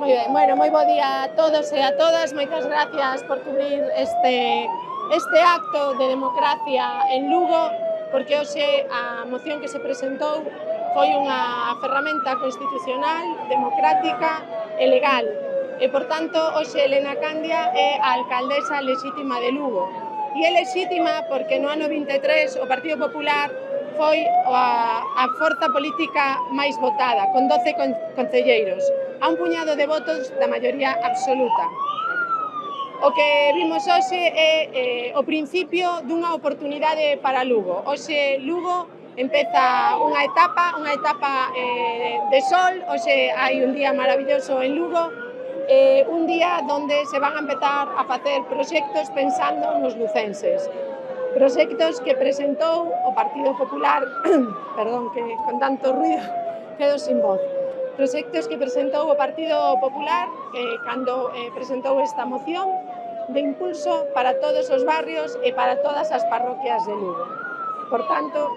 Moi ben, bueno, moi bo día a todos e a todas, moitas gracias por cubrir este acto de democracia en Lugo, porque hoxe a moción que se presentou foi unha ferramenta constitucional, democrática e legal. E, por tanto, hoxe Elena Candia é a alcaldesa lexítima de Lugo. E é lexítima porque no ano 23 o Partido Popular foi a forza política máis votada, con 12 concelleiros, a un puñado de votos da maioría absoluta. O que vimos hoxe é o principio dunha oportunidade para Lugo. Hoxe Lugo empeza unha etapa de sol, hoxe hai un día maravilloso en Lugo, un día donde se van a empezar a facer proxectos pensando nos lucenses. Proxectos que presentou o Partido Popular, perdón, que con tanto ruido quedo sin voz. Proxectos que presentou o Partido Popular cando presentou esta moción de impulso para todos os barrios e para todas as parroquias de Lugo. Por tanto,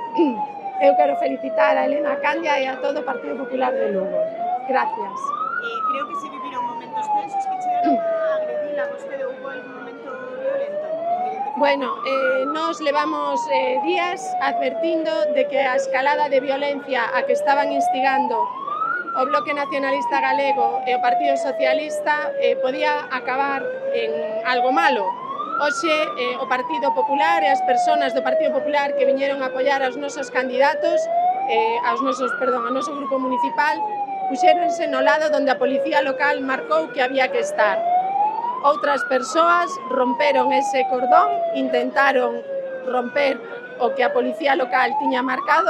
eu quero felicitar a Elena Candia e a todo o Partido Popular de Lugo. Gracias. Creo que se viviron momentos tensos que chegaron a agredila vostede. Houbo algún momento violento? Bueno, nos levamos días advertindo de que a escalada de violencia a que estaban instigando o Bloque Nacionalista Galego e o Partido Socialista podía acabar en algo malo. Hoxe o Partido Popular e as persoas do Partido Popular que viñeron a apoiar aos nosos candidatos, ao noso grupo municipal, puxéronse no lado onde a Policía Local marcou que había que estar. Outras persoas romperon ese cordón, intentaron romper o que a Policía Local tiña marcado